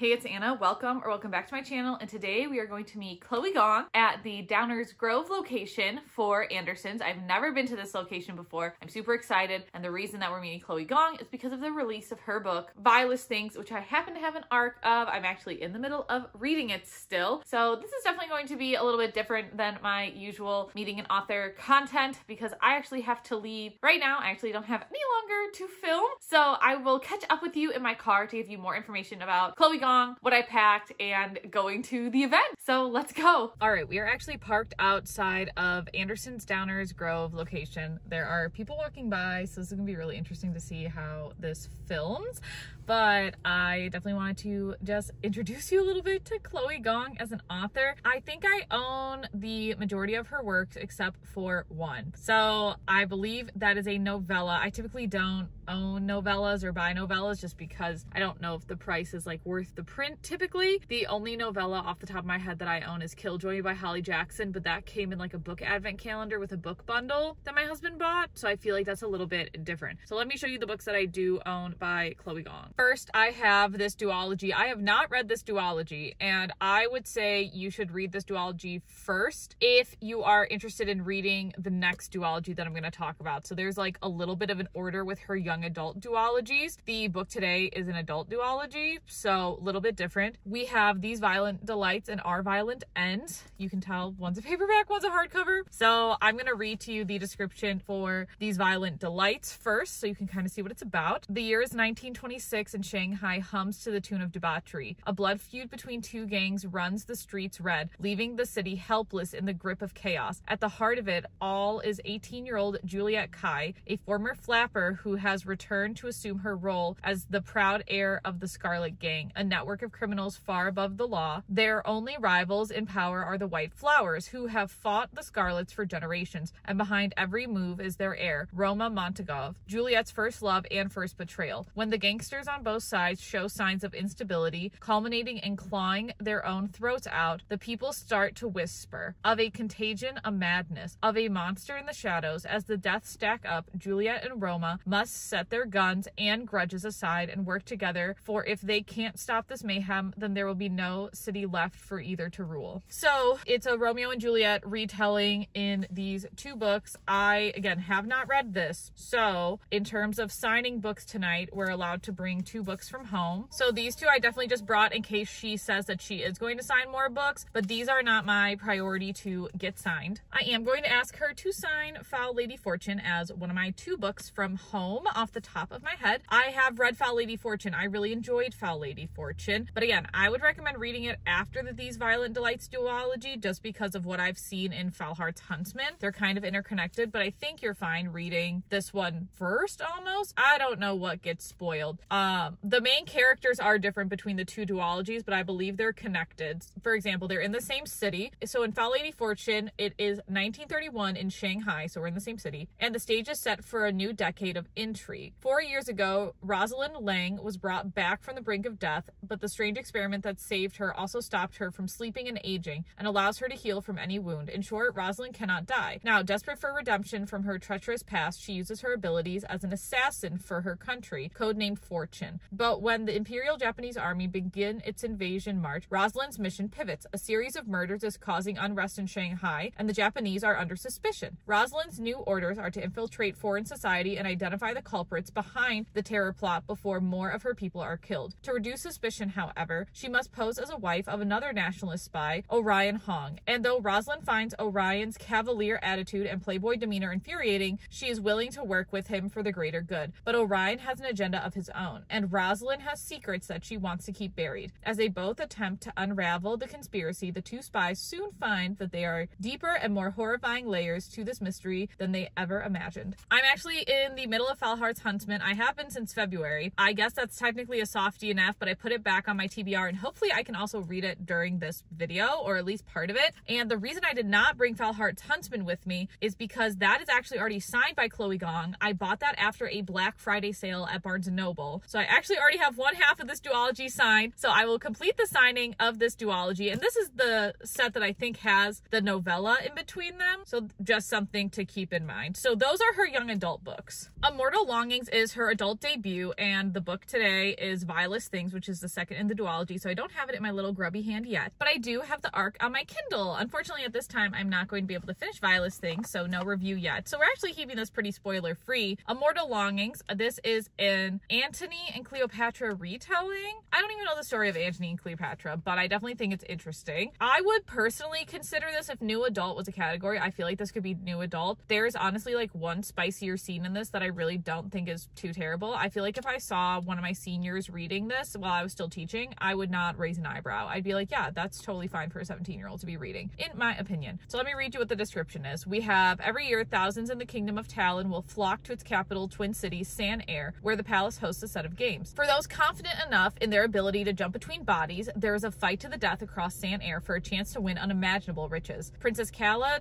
Hey, it's Anna. Welcome back to my channel. And today we are going to meet Chloe Gong at the Downers Grove location for Anderson's. I've never been to this location before. I'm super excited. And the reason that we're meeting Chloe Gong is because of the release of her book, Vilest Things, which I happen to have an arc of. I'm actually in the middle of reading it still. So this is definitely going to be a little bit different than my usual meeting an author content because I actually have to leave right now. I actually don't have any longer to film. So I will catch up with you in my car to give you more information about Chloe Gong, what I packed, and going to the event. So let's go. All right, we are actually parked outside of Anderson's Downers Grove location. There are people walking by, so this is gonna be really interesting to see how this films. But I definitely wanted to just introduce you a little bit to Chloe Gong as an author. I think I own the majority of her works except for one. So I believe that is a novella. I typically don't own novellas or buy novellas just because I don't know if the price is like worth the print typically. The only novella off the top of my head that I own is Killjoy by Holly Jackson, but that came in like a book advent calendar with a book bundle that my husband bought. So I feel like that's a little bit different. So let me show you the books that I do own by Chloe Gong. First, I have this duology. I have not read this duology, and I would say you should read this duology first if you are interested in reading the next duology that I'm going to talk about. So there's like a little bit of an order with her young adult duologies. The book today is an adult duology, so a little bit different. We have These Violent Delights and Our Violent Ends. You can tell one's a paperback, one's a hardcover. So I'm going to read to you the description for These Violent Delights first, so you can kind of see what it's about. The year is 1926 and Shanghai hums to the tune of debauchery. A blood feud between two gangs runs the streets red, leaving the city helpless in the grip of chaos. At the heart of it all is 18-year-old Juliet Kai, a former flapper who has returned to assume her role as the proud heir of the Scarlet Gang, a network of criminals far above the law. Their only rivals in power are the White Flowers, who have fought the Scarlets for generations, and behind every move is their heir, Roma Montagov, Juliet's first love and first betrayal. When the gangsters on both sides show signs of instability, culminating in clawing their own throats out, the people start to whisper of a contagion, a madness, of a monster in the shadows. As the deaths stack up, Juliet and Roma must set their guns and grudges aside and work together, for if they can't stop this mayhem, then there will be no city left for either to rule. So it's a Romeo and Juliet retelling in these two books. I, again, have not read this. So in terms of signing books tonight, we're allowed to bring two books from home. So these two I definitely just brought in case she says that she is going to sign more books, but these are not my priority to get signed. I am going to ask her to sign Foul Lady Fortune as one of my two books from home off the top of my head. I have read Foul Lady Fortune. I really enjoyed Foul Lady Fortune, but again, I would recommend reading it after the These Violent Delights duology just because of what I've seen in Foul Heart Huntsman. They're kind of interconnected, but I think you're fine reading this one first almost. I don't know what gets spoiled. The main characters are different between the two duologies, but I believe they're connected. For example, they're in the same city. So in Foul Lady Fortune, it is 1931 in Shanghai, so we're in the same city, and the stage is set for a new decade of intrigue. 4 years ago, Rosalind Lang was brought back from the brink of death, but the strange experiment that saved her also stopped her from sleeping and aging and allows her to heal from any wound. In short, Rosalind cannot die. Now, desperate for redemption from her treacherous past, she uses her abilities as an assassin for her country, codenamed Fortune. But when the Imperial Japanese Army begin its invasion march, Rosalind's mission pivots. A series of murders is causing unrest in Shanghai, and the Japanese are under suspicion. Rosalind's new orders are to infiltrate foreign society and identify the culprits behind the terror plot before more of her people are killed. To reduce suspicion, however, she must pose as a wife of another nationalist spy, Orion Hong. And though Rosalind finds Orion's cavalier attitude and playboy demeanor infuriating, she is willing to work with him for the greater good. But Orion has an agenda of his own, and Rosalind has secrets that she wants to keep buried. As they both attempt to unravel the conspiracy, the two spies soon find that there are deeper and more horrifying layers to this mystery than they ever imagined. I'm actually in the middle of Foul Heart Huntsman. I have been since February. I guess that's technically a softie enough, but I put it back on my TBR, and hopefully I can also read it during this this video, or at least part of it. And the reason I did not bring Foul Heart Huntsman with me is because that is actually already signed by Chloe Gong. I bought that after a Black Friday sale at Barnes & Noble. So I actually already have one half of this duology signed. So I will complete the signing of this duology. And this is the set that I think has the novella in between them. So just something to keep in mind. So those are her young adult books. Immortal Longings is her adult debut, and the book today is Vilest Things, which is the second in the duology. So I don't have it in my little grubby hand yet, but I do have the ARC on my Kindle. Unfortunately, at this time, I'm not going to be able to finish Vilest Things, so no review yet. So we're actually keeping this pretty spoiler free. Immortal Longings, this is an Antony and Cleopatra retelling. I don't even know the story of Antony and Cleopatra, but I definitely think it's interesting. I would personally consider this, if new adult was a category, I feel like this could be new adult. There's honestly like one spicier scene in this that I really don't think is too terrible. I feel like if I saw one of my seniors reading this while I was still teaching, I would not raise an eyebrow. I'd be like, yeah, that's totally fine for a 17-year-old to be reading, in my opinion. So let me read you what the description is. We have, every year, thousands in the kingdom of Talon will flock to its capital, Twin Cities, San Air, where the palace hosts a set of games. For those confident enough in their ability to jump between bodies, there is a fight to the death across San Air for a chance to win unimaginable riches. Princess Calla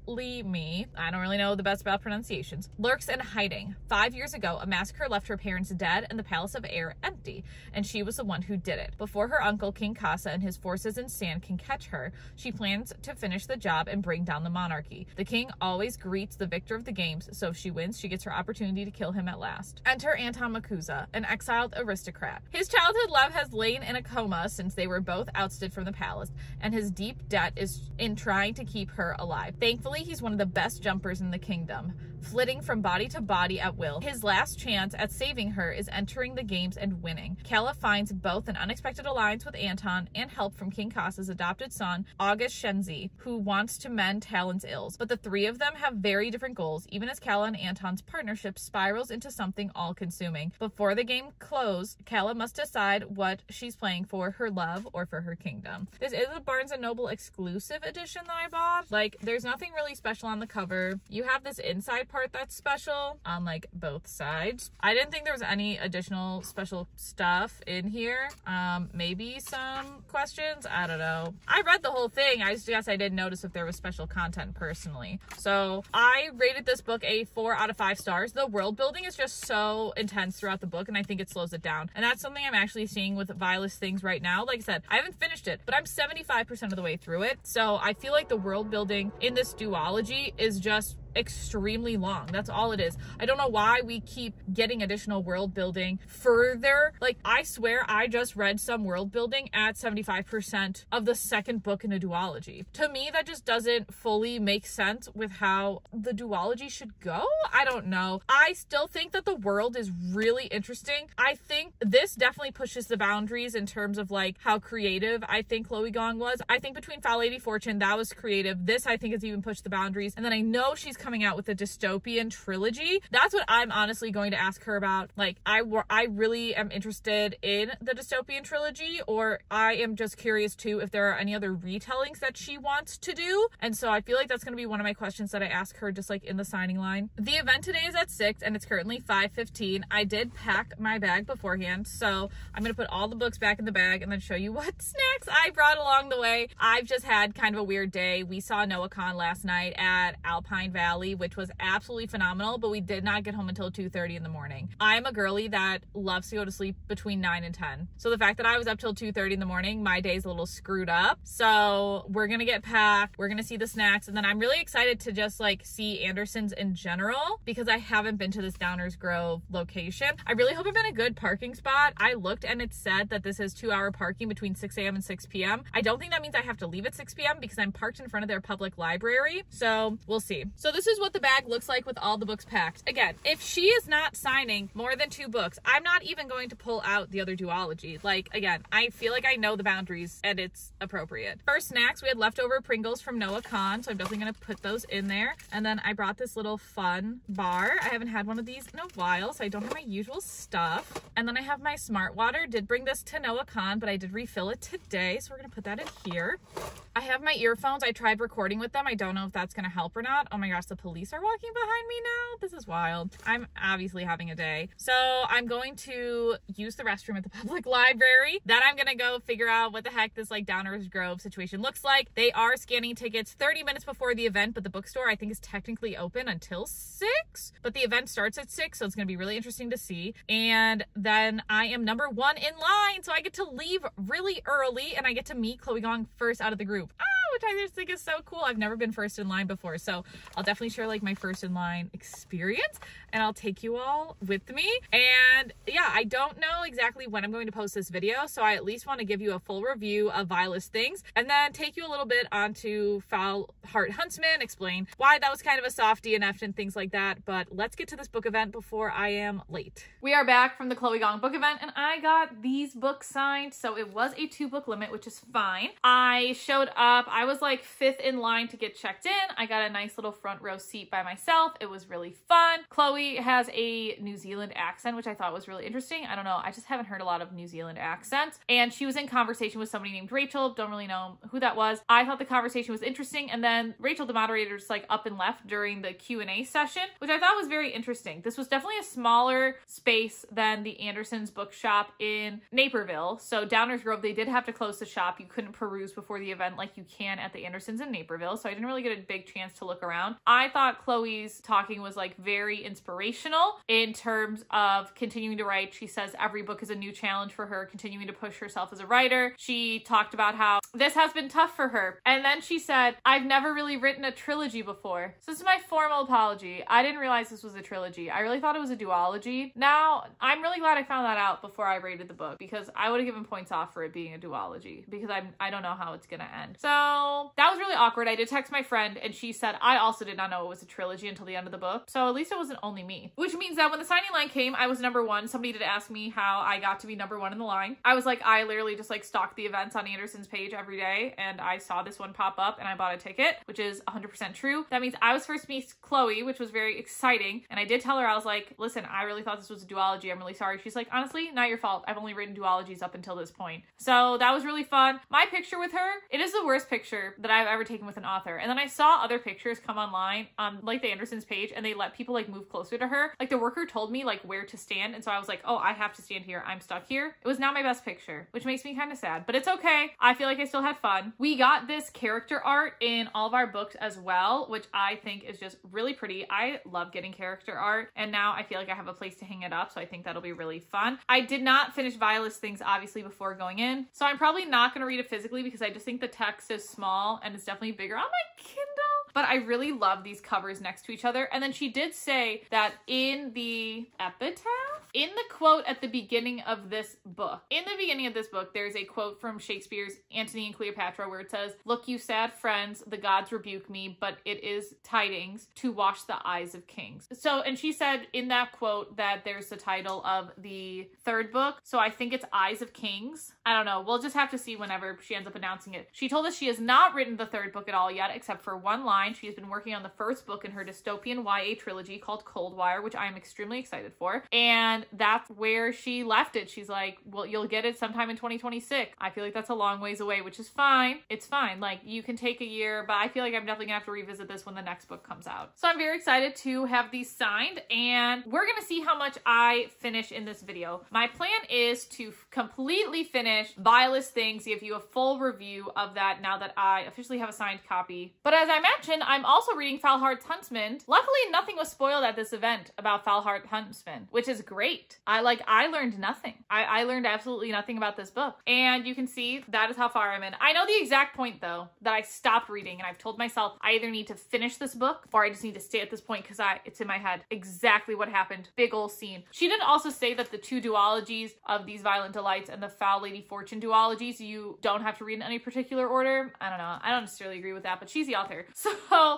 me, I don't really know the best about pronunciations, lurks in hiding. 5 years ago, a massacre left her parents dead and the Palace of Air empty, and she was the one who did it. Before her uncle, King Kasa, and his forces in Sand can catch her, she plans to finish the job and bring down the monarchy. The king always greets the victor of the games, so if she wins, she gets her opportunity to kill him at last. Enter Anton Makuza, an exiled aristocrat. His childhood love has lain in a coma since they were both ousted from the palace, and his deep debt is in trying to keep her alive. Thankfully, he's one of the best jumpers in the kingdom, flitting from body to body at will. His last chance at saving her is entering the games and winning. Calla finds both an unexpected alliance with Anton and help from King Kasa's adopted son, August Shenzi, who wants to mend Talon's ills. But the three of them have very different goals, even as Calla and Anton's partnership spirals into something all-consuming. Before the game close, Calla must decide what she's playing for, her love or for her kingdom. This is a Barnes & Noble exclusive edition that I bought. Like, there's nothing really special on the cover. You have this inside part that's special on like both sides. I didn't think there was any additional special stuff in here. Maybe some questions, I don't know. I read the whole thing. I just guess I didn't notice if there was special content personally. So I rated this book a 4 out of 5 stars. The world building is just so intense throughout the book, and I think it slows it down. And that's something I'm actually seeing with Vilest Things right now. Like I said, I haven't finished it, but I'm 75% of the way through it. So I feel like the world building in this duology is just extremely long. That's all it is. I don't know why we keep getting additional world building further. Like, I swear I just read some world building at 75% of the second book in a duology. To me, that just doesn't fully make sense with how the duology should go. I don't know. I still think that the world is really interesting. I think this definitely pushes the boundaries in terms of like how creative I think Chloe Gong was. I think between Foul Lady Fortune, that was creative. This I think has even pushed the boundaries. And then I know she's coming out with a dystopian trilogy. That's what I'm honestly going to ask her about. Like, I really am interested in the dystopian trilogy, or I am just curious too if there are any other retellings that she wants to do. And so I feel like that's going to be one of my questions that I ask her just like in the signing line. The event today is at 6 and it's currently 5:15. I did pack my bag beforehand, so I'm going to put all the books back in the bag and then show you what snacks I brought along the way. I've just had kind of a weird day. We saw NoahCon last night at Alpine Valley, which was absolutely phenomenal, but we did not get home until 2:30 in the morning. I'm a girly that loves to go to sleep between 9 and 10. So the fact that I was up till 2:30 in the morning, my day's a little screwed up. So we're gonna get packed, we're gonna see the snacks, and then I'm really excited to just like see Anderson's in general because I haven't been to this Downers Grove location. I really hope I'm in a good parking spot. I looked and it said that this is 2-hour parking between 6 a.m. and 6 p.m. I don't think that means I have to leave at 6 p.m. because I'm parked in front of their public library. So we'll see. So this is what the bag looks like with all the books packed. Again, if she is not signing more than 2 books, I'm not even going to pull out the other duology. Like, again, I feel like I know the boundaries and it's appropriate. For snacks, we had leftover Pringles from NoahCon, so I'm definitely going to put those in there. And then I brought this little fun bar. I haven't had one of these in a while, so I don't have my usual stuff. And then I have my Smart Water. Did bring this to NoahCon, but I did refill it today, so we're going to put that in here. I have my earphones. I tried recording with them. I don't know if that's going to help or not. Oh my gosh, the police are walking behind me now. This is wild. I'm obviously having a day. So I'm going to use the restroom at the public library. Then I'm gonna go figure out what the heck this like Downers Grove situation looks like. They are scanning tickets 30 minutes before the event, but the bookstore I think is technically open until 6, but the event starts at 6, so it's gonna be really interesting to see. And then I am number 1 in line, so I get to leave really early and I get to meet Chloe Gong first out of the group. Which I just think is so cool. I've never been first in line before, so I'll definitely share like my first in line experience and I'll take you all with me. And yeah, I don't know exactly when I'm going to post this video, so I at least want to give you a full review of Vilest Things and then take you a little bit onto Foul Heart Huntsman, explain why that was kind of a soft DNF and things like that. But let's get to this book event before I am late. We are back from the Chloe Gong book event and I got these books signed, so it was a 2-book limit, which is fine. I showed up, I was like 5th in line to get checked in. I got a nice little front row seat by myself. It was really fun. Chloe has a New Zealand accent, which I thought was really interesting. I don't know, I just haven't heard a lot of New Zealand accents. And she was in conversation with somebody named Rachel. Don't really know who that was. I thought the conversation was interesting. And then Rachel, the moderator, just like up and left during the Q&A session, which I thought was very interesting. This was definitely a smaller space than the Andersons bookshop in Naperville. So Downers Grove, they did have to close the shop. You couldn't peruse before the event like you can at the Andersons in Naperville, so I didn't really get a big chance to look around. I thought Chloe's talking was like very inspirational in terms of continuing to write. She says every book is a new challenge for her, continuing to push herself as a writer. She talked about how this has been tough for her. And then she said, I've never really written a trilogy before. So this is my formal apology. I didn't realize this was a trilogy. I really thought it was a duology. Now, I'm really glad I found that out before I rated the book because I would have given points off for it being a duology because I don't know how it's gonna end. So that was really awkward. I did text my friend and she said, I also did not know it was a trilogy until the end of the book. So at least it wasn't only me, which means that when the signing line came, I was number 1. Somebody did ask me how I got to be number 1 in the line. I was like, I literally just like stalk the events on Anderson's page every day and I saw this one pop up and I bought a ticket, which is 100% true. That means I was first to meet Chloe, which was very exciting. And I did tell her, I was like, listen, I really thought this was a duology. I'm really sorry. She's like, honestly, not your fault. I've only written duologies up until this point. So that was really fun. My picture with her, it is the worst picture that I've ever taken with an author. And then I saw other pictures come online on like the Andersons page and they let people like move closer to her. Like the worker told me like where to stand. And so I was like, oh, I have to stand here. I'm stuck here. It was not my best picture, which makes me kind of sad, but it's okay. I feel like I still had fun. We got this character art in all of our books as well, which I think is just really pretty. I love getting character art and now I feel like I have a place to hang it up. So I think that'll be really fun. I did not finish Vilest Things obviously before going in. So I'm probably not going to read it physically because I just think the text is small and it's definitely bigger on my Kindle. But I really love these covers next to each other. And then she did say that in the epitaph, in the quote at the beginning of this book, there's a quote from Shakespeare's Antony and Cleopatra where it says, look, you sad friends, the gods rebuke me, but it is tidings to wash the eyes of kings. So, and she said in that quote that there's the title of the 3rd book. So I think it's Eyes of Kings. I don't know. We'll just have to see whenever she ends up announcing it. She told us she has not written the 3rd book at all yet, except for one line. She has been working on the 1st book in her dystopian YA trilogy called Coldwire, which I am extremely excited for. And that's where she left it. She's like, well, you'll get it sometime in 2026. I feel like that's a long ways away, which is fine. It's fine. Like you can take a year, but I feel like I'm definitely gonna have to revisit this when the next book comes out. So I'm very excited to have these signed and we're gonna see how much I finish in this video. My plan is to completely finish Vilest Things, give you a full review of that now that I officially have a signed copy. But as I mentioned, I'm also reading Foul Heart Huntsman. Luckily, nothing was spoiled at this event about Foul Heart Huntsman, which is great. I learned nothing. I learned absolutely nothing about this book. And you can see that is how far I'm in. I know the exact point though that I stopped reading and I've told myself I either need to finish this book or I just need to stay at this point because it's in my head exactly what happened. Big ol' scene. She did also say that the 2 duologies of These Violent Delights and the Foul Lady Fortune duologies, you don't have to read in any particular order. I don't know. I don't necessarily agree with that, but she's the author. So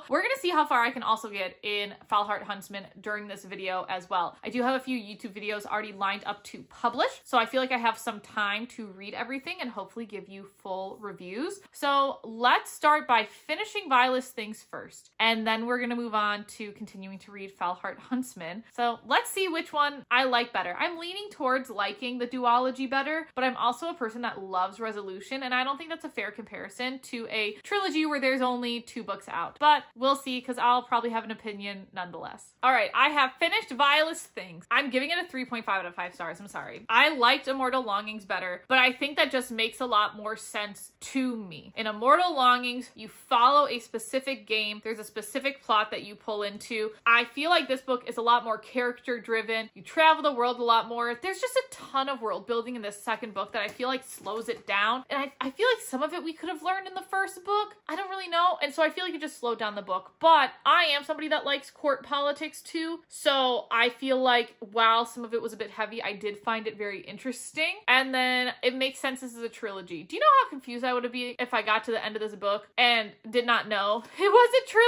we're gonna see how far I can also get in Foul Heart Huntsman during this video as well. I do have a few YouTube videos already lined up to publish. So I feel like I have some time to read everything and hopefully give you full reviews. So let's start by finishing Vilest Things first, and then we're gonna move on to continuing to read Foul Heart Huntsman. So let's see which one I like better. I'm leaning towards liking the duology better, but I'm also a person that loves resolution, and I don't think that's a fair comparison to a trilogy where there's only 2 books out. But we'll see, because I'll probably have an opinion nonetheless. All right, I have finished Vilest Things. I'm giving it a 3.5 out of 5 stars. I'm sorry. I liked Immortal Longings better, but I think that just makes a lot more sense to me. In Immortal Longings, you follow a specific game. There's a specific plot that you pull into. I feel like this book is a lot more character driven. You travel the world a lot more. There's just a ton of world building in this second book that I feel like slows it down. And I feel like some of it we could have learned in the first book. I don't really know. And so I feel like it just slowed down the book. But I am somebody that likes court politics too. So I feel like while some of it was a bit heavy, I did find it very interesting. And then it makes sense this is a trilogy. Do you know how confused I would be if I got to the end of this book and did not know it was a trilogy?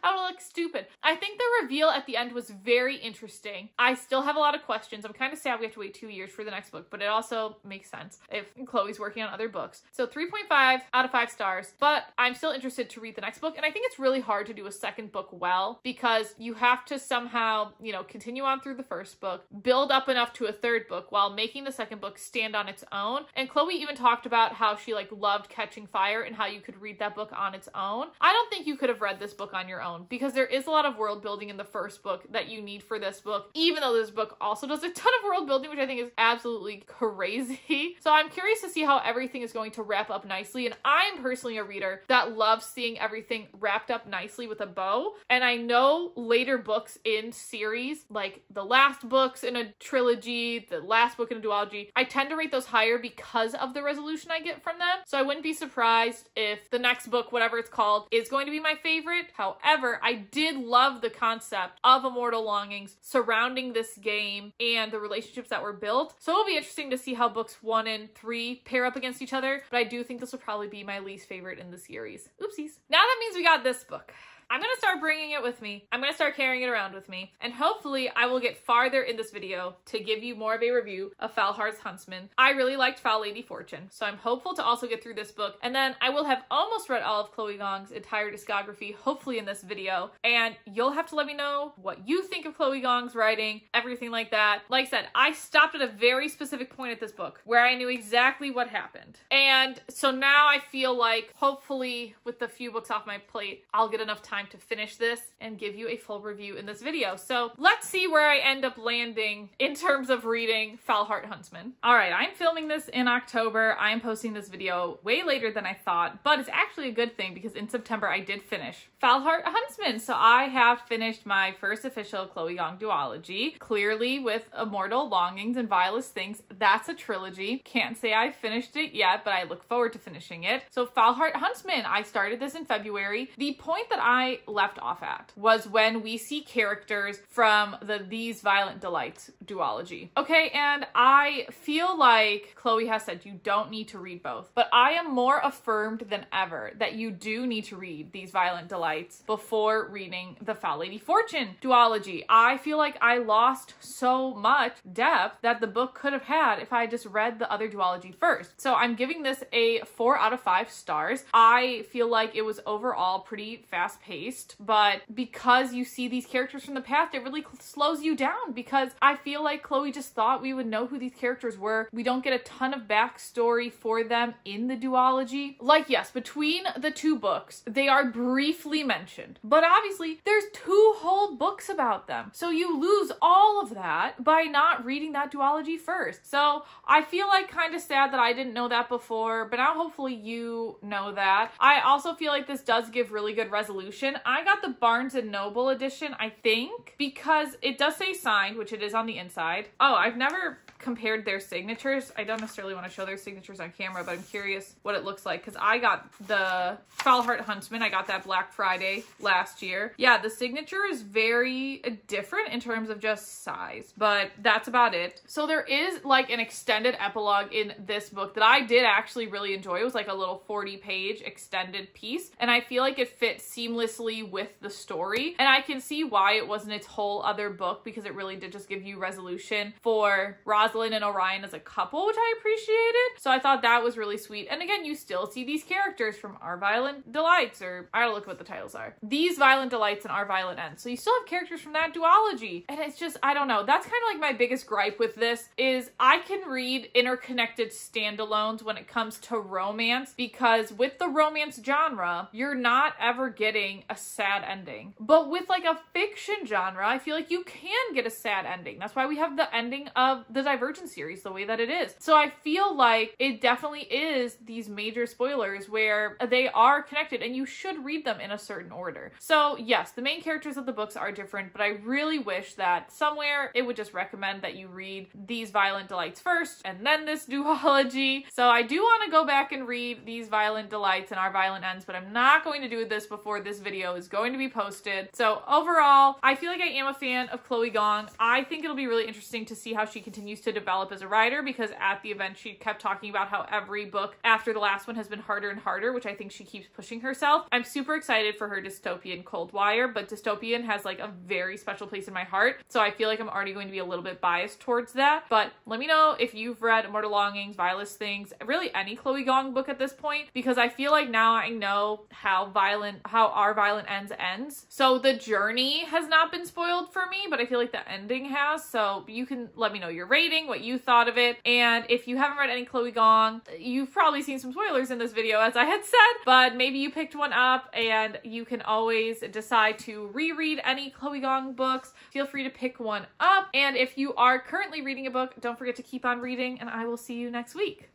I would look stupid. I think the reveal at the end was very interesting. I still have a lot of questions. I'm kind of sad we have to wait 2 years for the next book, but it also makes sense if Chloe's working on other books. So 3.5 out of 5 stars, but I'm still interested to read the next book. And I think it's really hard to do a second book well, because you have to somehow, you know, continue on through the first book, build up enough to a third book while making the second book stand on its own. And Chloe even talked about how she like loved Catching Fire and how you could read that book on its own. I don't think you could have read this book on your own, because there is a lot of world building in the first book that you need for this book, even though this book also does a ton of world building, which I think is absolutely crazy. So I'm curious to see how everything is going to wrap up nicely. And I'm personally a reader that loves seeing everything wrapped up nicely with a bow. And I know later books in series, like the last books in a trilogy, the last book in a duology, I tend to rate those higher because of the resolution I get from them. So I wouldn't be surprised if the next book, whatever it's called, is going to be my favorite. However, I did love the concept of Immortal Longings surrounding this game and the relationships that were built. So it'll be interesting to see how books 1 and 3 pair up against each other, but I do think this will probably be my least favorite in the series. Oopsies. Now that means we got this book. I'm gonna start bringing it with me. I'm gonna start carrying it around with me. And hopefully I will get farther in this video to give you more of a review of Foul Heart Huntsman. I really liked Foul Lady Fortune, so I'm hopeful to also get through this book. And then I will have almost read all of Chloe Gong's entire discography, hopefully in this video. And you'll have to let me know what you think of Chloe Gong's writing, everything like that. Like I said, I stopped at a very specific point at this book where I knew exactly what happened. And so now I feel like hopefully with the few books off my plate, I'll get enough time to finish this and give you a full review in this video. So let's see where I end up landing in terms of reading Foul Heart Huntsman. All right, I'm filming this in October. I'm posting this video way later than I thought, but it's actually a good thing because in September I did finish Foul Heart Huntsman. So I have finished my first official Chloe Gong duology, clearly with Immortal Longings and Vilest Things. That's a trilogy. Can't say I finished it yet, but I look forward to finishing it. So Foul Heart Huntsman, I started this in February. The point that I left off at was when we see characters from the These Violent Delights duology. Okay, and I feel like Chloe has said you don't need to read both, but I am more affirmed than ever that you do need to read These Violent Delights before reading the Foul Lady Fortune duology. I feel like I lost so much depth that the book could have had if I just read the other duology first. So I'm giving this a 4 out of 5 stars. I feel like it was overall pretty fast-paced, but because you see these characters from the past, it really slows you down because I feel like Chloe just thought we would know who these characters were. We don't get a ton of backstory for them in the duology. Like, yes, between the 2 books, they are briefly mentioned, but obviously there's 2 whole books about them. So you lose all of that by not reading that duology first. So I feel like kind of sad that I didn't know that before, but now hopefully you know that. I also feel like this does give really good resolution. I got the Barnes & Noble edition, I think, because it does say signed, which it is on the inside. Oh, I've never compared their signatures. I don't necessarily want to show their signatures on camera, but I'm curious what it looks like because I got the Foul Heart Huntsman. I got that Black Friday last year. Yeah, the signature is very different in terms of just size, but that's about it. So there is like an extended epilogue in this book that I did actually really enjoy. It was like a little 40-page extended piece, and I feel like it fits seamlessly seamlessly with the story. And I can see why it wasn't its whole other book, because it really did just give you resolution for Rosalind and Orion as a couple, which I appreciated. So I thought that was really sweet. And again, you still see these characters from Our Violent Delights, or I don't look what the titles are. These Violent Delights and Our Violent Ends. So you still have characters from that duology. And it's just, I don't know. That's kind of like my biggest gripe with this is I can read interconnected standalones when it comes to romance, because with the romance genre, you're not ever getting a sad ending. But with like a fiction genre, I feel like you can get a sad ending. That's why we have the ending of the Divergent series the way that it is. So I feel like it definitely is these major spoilers where they are connected and you should read them in a certain order. So yes, the main characters of the books are different, but I really wish that somewhere it would just recommend that you read These Violent Delights first and then this duology. So I do want to go back and read These Violent Delights and Our Violent Ends, but I'm not going to do this before this video is going to be posted. So overall, I feel like I am a fan of Chloe Gong. I think it'll be really interesting to see how she continues to develop as a writer, because at the event she kept talking about how every book after the last one has been harder and harder, which I think she keeps pushing herself. I'm super excited for her dystopian Cold Wire, but dystopian has like a very special place in my heart. So I feel like I'm already going to be a little bit biased towards that. But let me know if you've read Immortal Longings, Vilest Things, really any Chloe Gong book at this point, because I feel like now I know how Our Violent ends. So the journey has not been spoiled for me, but I feel like the ending has. So you can let me know your rating, what you thought of it. And if you haven't read any Chloe Gong, you've probably seen some spoilers in this video, as I had said, but maybe you picked one up, and you can always decide to reread any Chloe Gong books. Feel free to pick one up. And if you are currently reading a book, don't forget to keep on reading, and I will see you next week.